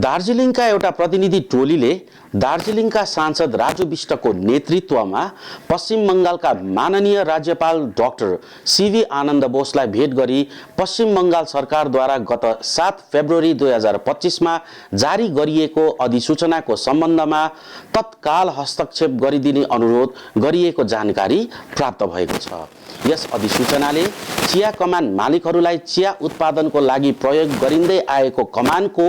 दार्जिलिङका एउटा प्रतिनिधि टोलीले दार्जिलिङका सांसद राजु विष्टको नेतृत्वमा पश्चिम बङ्गालका माननीय राज्यपाल डाक्टर सीवी आनन्द बोसलाई भेट गरी पश्चिम बङ्गाल सरकारद्वारा गत 7 फेब्रुअरी 2025 मा जारी गरिएको अधिसूचनाको सम्बन्धमा तत्काल हस्तक्षेप गरिदिने अनुरोध गरिएको जानकारी प्राप्त भएको छ। यस अधिसूचनाले चिया कमान मालिकहरूलाई चिया उत्पादनको लागि प्रयोग गरिँदै आएको कमानको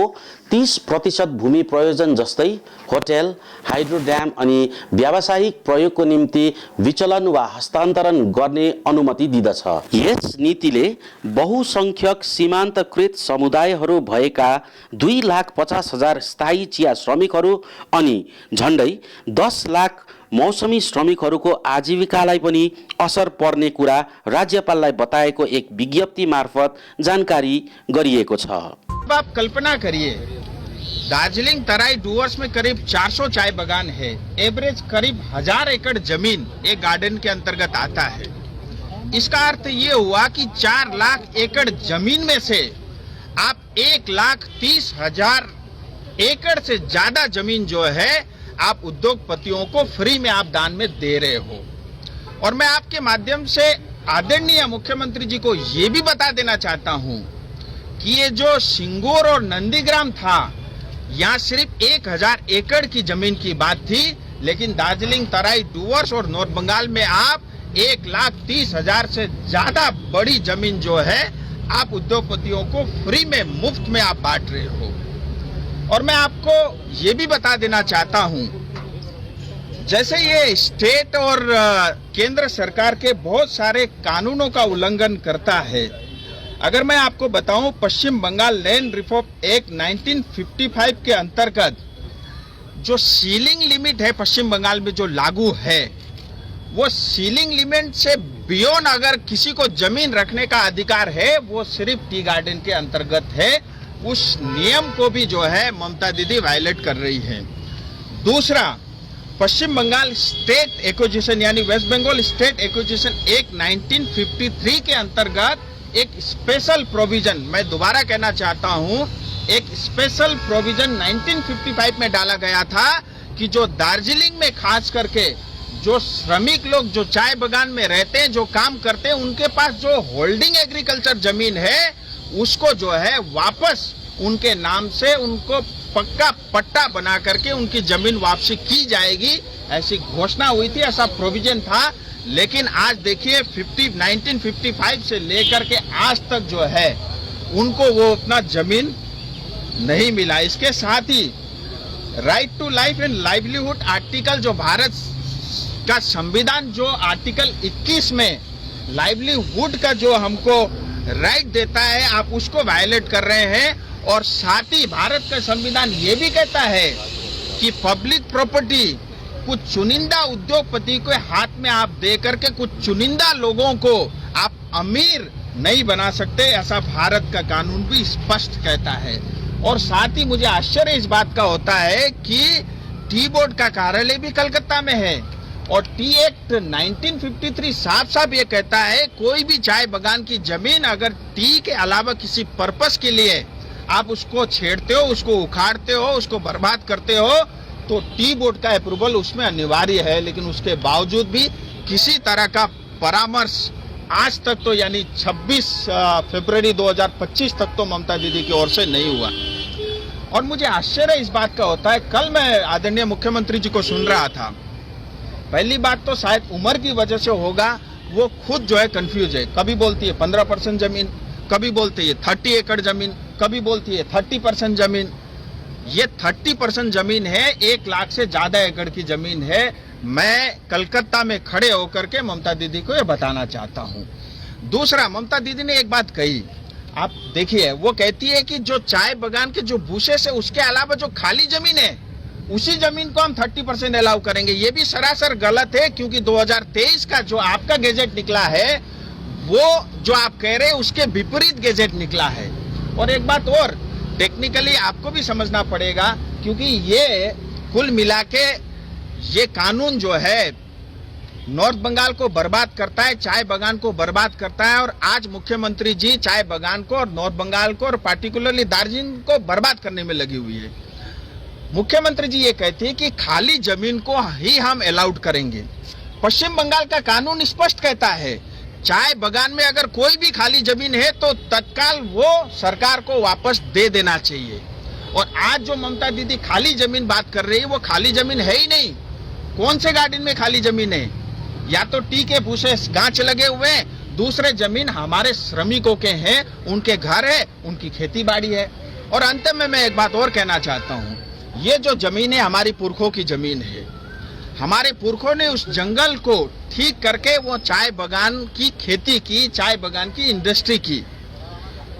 30% भूमि प्रयोजन जस्तै होटल, हाइड्रो ड्याम अनि व्यावसायिक प्रयोगको निम्ति विचलन वा हस्तान्तरण गर्ने अनुमति दिदछ। यस नीतिले बहुसंख्यक सीमान्तकृत समुदायहरू भएका 2,50,000 स्थायी चिया श्रमिकहरू अनि झण्डै 10 लाख मौसमी श्रमिकहरूको आजीविकालाई पनि असर पर्ने कुरा राज्यपाललाई बताएको एक विज्ञप्ति मार्फत जानकारी गरिएको छ। अब आप कल्पना करिए, दार्जिलिंग तराई डूवर्स में करीब 400 चाय बागान है। एवरेज करीब 1000 एकड़ जमीन एक गार्डन के अंतर्गत आता है। इसका अर्थ ये हुआ कि 4 लाख एकड़ जमीन में से आप 1,30,000 एकड़ से ज्यादा जमीन जो है आप उद्योगपतियों को फ्री में आप दान में दे रहे हो। और मैं आपके माध्यम से आदरणीय मुख्यमंत्री जी को ये भी बता देना चाहता हूं कि ये जो सिंगूर और नंदीग्राम था, यहाँ सिर्फ 1,000 एकड़ की जमीन की बात थी, लेकिन दार्जिलिंग तराई डूवर्स और नॉर्थ बंगाल में आप 1,30,000 से ज्यादा बड़ी जमीन जो है आप उद्योगपतियों को फ्री में मुफ्त में आप बांट रहे हो। और मैं आपको ये भी बता देना चाहता हूं, जैसे ये स्टेट और केंद्र सरकार के बहुत सारे कानूनों का उल्लंघन करता है। अगर मैं आपको बताऊं, पश्चिम बंगाल लैंड रिफॉर्म एक्ट 1955 के अंतर्गत जो सीलिंग लिमिट है पश्चिम बंगाल में जो लागू है, वो सीलिंग लिमिट से बियॉन्ड अगर किसी को जमीन रखने का अधिकार है, वो सिर्फ टी गार्डन के अंतर्गत है। उस नियम को भी जो है ममता दीदी वायलेट कर रही है। दूसरा, पश्चिम बंगाल स्टेट एक्विजिशन यानी West Bengal state acquisition act 1953 के अंतर्गत एक स्पेशल प्रोविजन, मैं दोबारा कहना चाहता हूं, एक स्पेशल प्रोविजन 1955 में डाला गया था कि जो दार्जिलिंग में खास करके जो श्रमिक लोग जो चाय बागान में रहते हैं, जो काम करते हैं, उनके पास जो होल्डिंग एग्रीकल्चर जमीन है उसको जो है वापस उनके नाम से उनको पक्का पट्टा बना करके उनकी जमीन वापसी की जाएगी, ऐसी घोषणा हुई थी, ऐसा प्रोविजन था। लेकिन आज देखिए 1955 से लेकर के आज तक जो है उनको वो अपना जमीन नहीं मिला। इसके साथ ही right to life and livelihood article जो भारत का संविधान जो आर्टिकल 21 में लाइवलीहुड का जो हमको राइट देता है, आप उसको वायलेट कर रहे हैं। और साथ ही भारत का संविधान ये भी कहता है कि पब्लिक प्रॉपर्टी कुछ चुनिंदा उद्योगपति के हाथ में आप दे करके कुछ चुनिंदा लोगों को आप अमीर नहीं बना सकते, ऐसा भारत का कानून भी स्पष्ट कहता है। और साथ ही मुझे आश्चर्य इस बात का होता है कि टी बोर्ड का कार्यालय भी कलकत्ता में है और टी एक्ट 1953 साफ साफ ये कहता है कोई भी चाय बागान की जमीन अगर टी के अलावा किसी पर्पस के लिए आप उसको छेड़ते हो, उसको उखाड़ते हो, उसको बर्बाद करते हो, तो टी बोर्ड का अप्रूवल उसमें अनिवार्य है। लेकिन उसके बावजूद भी किसी तरह का परामर्श आज तक तो यानी 26 फरवरी 2025 तक तो ममता दीदी की ओर से नहीं हुआ। और मुझे आश्चर्य इस बात का होता है, कल मैं आदरणीय मुख्यमंत्री जी को सुन रहा था। पहली बात तो शायद उम्र की वजह से होगा, वो खुद जो है कंफ्यूज है। कभी बोलती है 15% जमीन, कभी बोलती है 30 एकड़ जमीन, कभी बोलती है 30% जमीन। ये 30% जमीन है, 1 लाख से ज्यादा एकड़ की जमीन है। मैं कलकत्ता में खड़े होकर के ममता दीदी को ये बताना चाहता हूँ। दूसरा, ममता दीदी ने एक बात कही, आप देखिए, वो कहती है कि जो चाय बागान के जो बुशेस है उसके अलावा जो खाली जमीन है उसी जमीन को हम 30% अलाउ करेंगे। ये भी सरासर गलत है, क्योंकि 2023 का जो आपका गेजेट निकला है वो जो आप कह रहे हैं उसके विपरीत गेजेट निकला है। और एक बात और, टेक्निकली आपको भी समझना पड़ेगा, क्योंकि ये कुल मिला के ये कानून जो है नॉर्थ बंगाल को बर्बाद करता है, चाय बागान को बर्बाद करता है। और आज मुख्यमंत्री जी चाय बागान को और नॉर्थ बंगाल को और पार्टिकुलरली दार्जिलिंग को बर्बाद करने में लगी हुई है। मुख्यमंत्री जी ये कहती है कि खाली जमीन को ही हम अलाउड करेंगे। पश्चिम बंगाल का कानून स्पष्ट कहता है चाय बागान में अगर कोई भी खाली जमीन है तो तत्काल वो सरकार को वापस दे देना चाहिए। और आज जो ममता दीदी खाली जमीन बात कर रही है वो खाली जमीन है ही नहीं। कौन से गार्डन में खाली जमीन है? या तो टी के भूसे गांच लगे हुए हैं, दूसरे जमीन हमारे श्रमिकों के हैं, उनके घर है, उनकी खेती बाड़ी है। और अंत में मैं एक बात और कहना चाहता हूं, ये जो जमीन है हमारी पुरखों की जमीन है। हमारे पुरखों ने उस जंगल को ठीक करके वो चाय बागान की खेती की, चाय बागान की इंडस्ट्री की।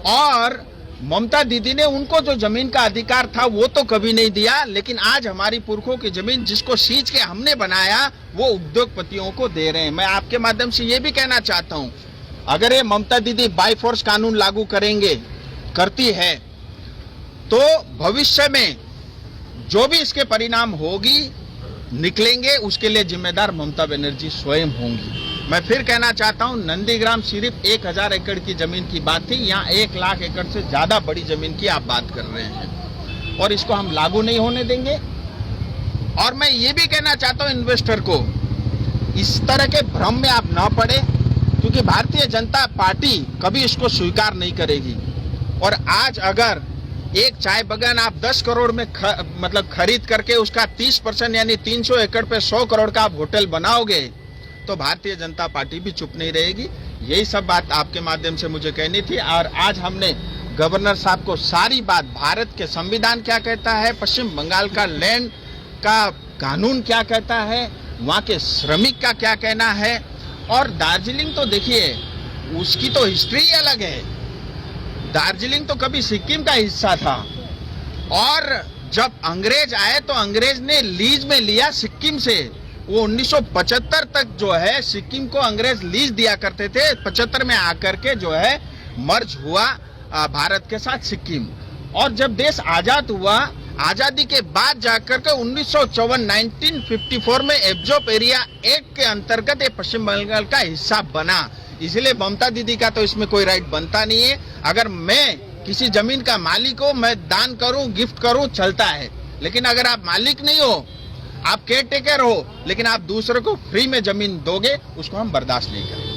और ममता दीदी ने उनको जो जमीन का अधिकार था वो तो कभी नहीं दिया, लेकिन आज हमारी पुरखों की जमीन जिसको सींच के हमने बनाया वो उद्योगपतियों को दे रहे हैं। मैं आपके माध्यम से ये भी कहना चाहता हूं, अगर ये ममता दीदी बाय फोर्स कानून लागू करती है तो भविष्य में जो भी इसके परिणाम होगी निकलेंगे उसके लिए जिम्मेदार ममता बनर्जी स्वयं होंगी। मैं फिर कहना चाहता हूं, नंदीग्राम सिर्फ 1000 एकड़ की जमीन की बात थी, यहाँ 1 लाख एकड़ से ज्यादा बड़ी जमीन की आप बात कर रहे हैं और इसको हम लागू नहीं होने देंगे। और मैं ये भी कहना चाहता हूं इन्वेस्टर को, इस तरह के भ्रम में आप ना पड़े, क्योंकि भारतीय जनता पार्टी कभी इसको स्वीकार नहीं करेगी। और आज अगर एक चाय बागान आप 10 करोड़ में खरीद करके उसका 30% यानी 300 एकड़ पे 100 करोड़ का आप होटल बनाओगे तो भारतीय जनता पार्टी भी चुप नहीं रहेगी। यही सब बात आपके माध्यम से मुझे कहनी थी। और आज हमने गवर्नर साहब को सारी बात, भारत के संविधान क्या कहता है, पश्चिम बंगाल का लैंड का कानून क्या कहता है, वहाँ के श्रमिक का क्या कहना है। और दार्जिलिंग तो देखिए उसकी तो हिस्ट्री अलग है। दार्जिलिंग तो कभी सिक्किम का हिस्सा था और जब अंग्रेज आए तो अंग्रेज ने लीज में लिया सिक्किम से। वो 1975 तक जो है सिक्किम को अंग्रेज लीज दिया करते थे। 75 में आकर के जो है मर्ज हुआ भारत के साथ सिक्किम। और जब देश आजाद हुआ, आजादी के बाद जाकर के 1954 में एब्जॉर्ब एरिया एक्ट के अंतर्गत ये पश्चिम बंगाल का हिस्सा बना। इसलिए ममता दीदी का तो इसमें कोई राइट बनता नहीं है। अगर मैं किसी जमीन का मालिक हूं, मैं दान करूं, गिफ्ट करूं, चलता है। लेकिन अगर आप मालिक नहीं हो, आप केयर टेकर हो, लेकिन आप दूसरे को फ्री में जमीन दोगे, उसको हम बर्दाश्त नहीं करेंगे।